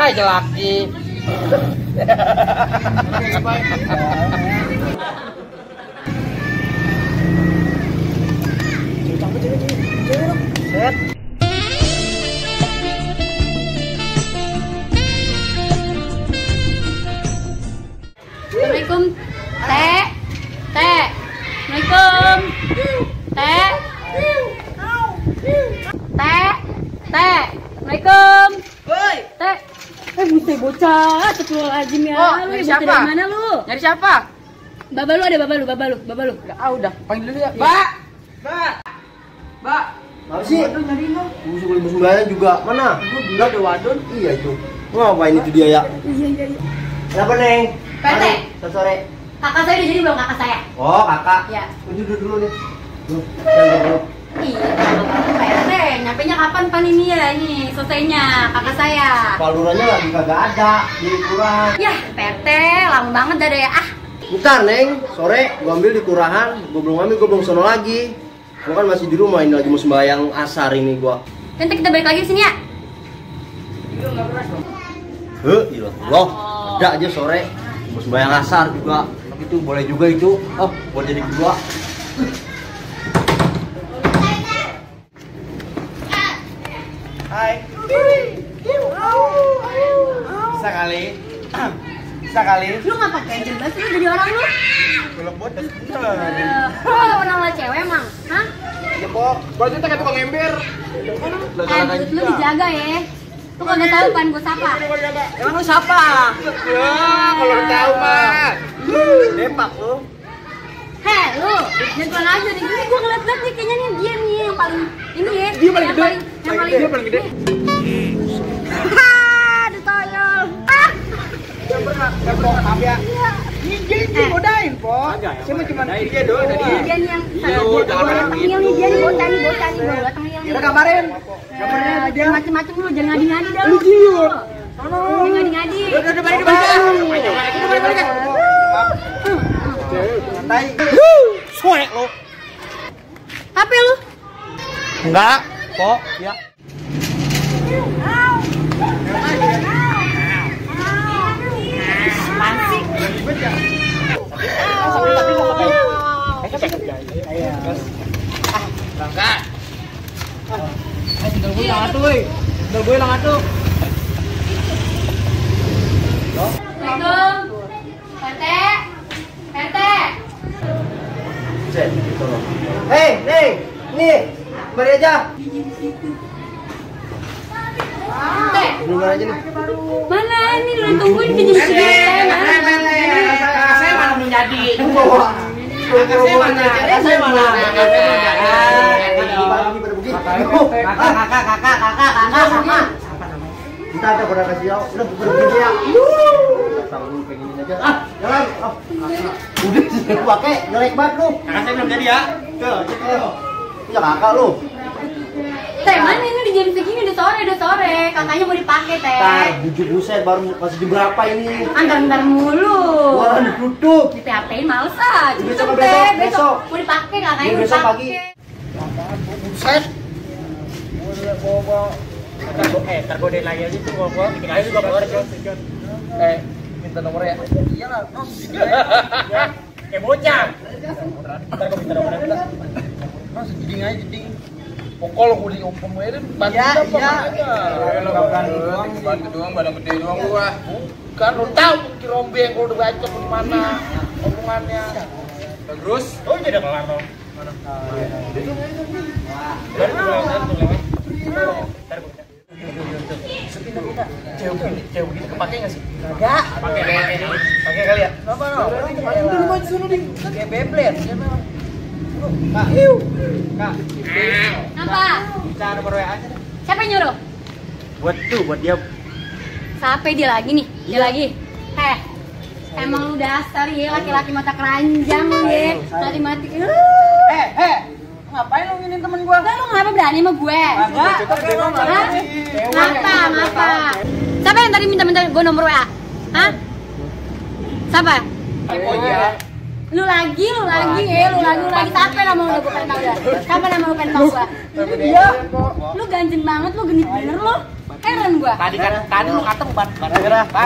Hai jelaki. Set. Assalamualaikum. Teh. Assalamualaikum. Teh. Assalamualaikum. Woi. Teh. Buset bocah, astagfirullahaladzim ya. Oh, Lu nyari bocah siapa? dari mana lu? Nyari siapa? Baba lu ada baba lu. Udah, panggil dulu ya. Mbak. Apa sih? Wadon nyariin lo. Musuh kulit sembahyang juga. Mana? Gue bilang ada wadon. Iya itu. Ngapain itu dia ya? Iya. Kenapa, Neng? Pete. Mari, sore. Kakak saya udah jadi belum kakak saya? Oh, kakak. Iya. Duduk dulu nih. Tuh, yang dulu. Iya, PRT. Nyampenya kapan pan ini ya? Ini selesainya kakak saya. Palurannya lagi kagak ada di kelurahan. Ya, PRT lama banget dah deh ya. Bentar, Neng. Sore gua ambil di kelurahan. Gua belum ambil, gua belum sono lagi. Gua kan masih di rumah, ini lagi mau sembahyang asar ini gua. Nanti kita balik lagi ke sini ya. Iya loh. Ada aja sore. Mau sembahyang asar juga. Itu boleh juga itu. Oh, buat jadi kedua. Hai. Bisa kali. Lu nggak pakai jilbab sih, lu jadi orang lu? Belum bodas. Lu nggak pernah ngeliat cewek emang? Hah? Ya, Pok. Gua itu kayak tukang ember. Mulut lu dijaga ya. Lu kagak tahu pan gua siapa? Emang lu siapa? Ya, kalau tahu mah. Depak lu. Heh, lu jangan aja nih. Ini gua ngeliat-ngeliat nih kayaknya nih dia nih yang paling ini ya. Dia paling gede. Yang paling Dia paling gede. Aduh tolol. Ah. Maaf ya. Dia godain, Pok. Saya mah cuma dia doang tadi. Dia nih yang Lu jangan main tengil nih dia nih bocah nih gua tengil nih. Udah kabarin. Jangan macem-macem lu, jangan ngadi-ngadi dah lu. Jangan ngadi-ngadi. Udah balik. Udah balik. Santai. Soek lu. HP lu. Enggak, Pok. Ya. Berangkat. Tinggal gue hilang atuh, woi. Tinggal gue hilang atuh. Assalamualaikum. RT. Set, tolong. Hei, Neng. Nih, mari aja. Teh, Belum aja nih. mana ini lu tungguin di sini. Saya mana belum jadi. Saya mana? Kakak. Kita ada pada kasih tahu. Udah begini ya. Tahu lu pengenin aja. Jalan. Udah sih pakai jelek banget lu. Kakak saya belum jadi ya. Tuh, Ya kakak lu. Teh, mana ini di jam segini udah sore. Kakaknya mau dipakai teh. Ntar bujuk buset baru masih jam berapa ini? Antar mulu. Wah, ditutup. Di PHP-in males ah. Besok, Cepet teh, besok. besok mau dipakai kakaknya mau Besok pagi. dipakai. Buset. Ntar gue lagi aja tuh gua bikin aja juga keluar minta nomornya ya. Iyalah, kayak bocah. Ntar gue minta nomornya. Mas jeding aja jeding. Pokol gue diumpamin bantu bantu doang badan gede doang gua. Bukan lu tahu Ki Rombeng gua udah baca di mana omongannya. Terus, oh jadi kelar dong. Mana? Cewek begini kepake nggak sih? Enggak. Pakai kali ya? Kenapa no? Dulu mah disuruh di kayak Beyblade. Kak. Kak. Apa? Minta nomor WA aja deh. Siapa yang nyuruh? Buat dia. Sampai dia lagi nih. Dia lagi. Emang lu dasar ya laki-laki mata keranjang lu ya. Mati-mati. Ngapain lu nginin temen gua? Lu ngapa berani sama gue? Ngapa? Siapa yang tadi minta gue nomor WA? Hah? Siapa? Oh iya. Lu lagi. Siapa nama lu gue pengen tahu dah. Siapa nama lu pengen tahu gua? Iya. Lu ganjen banget, lu genit bener lu. heran gua. Tadi lu kata ban.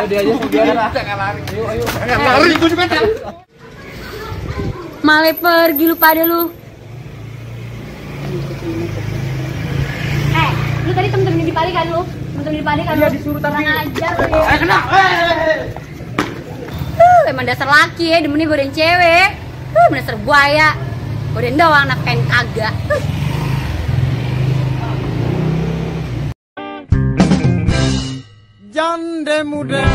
Dia aja kita kan lari. Ayo. Lari gua juga kan. Male pergi lu pada lu. Lu tadi temen-temen di Pali kan lu? Temen-temen di Pali kan lu? Iya disuruh tapi. Kurang ajar lu ya. Kena. Emang dasar laki ya, demennya godain cewek. Dasar buaya. Godain doang, nafkain kagak. Jande muda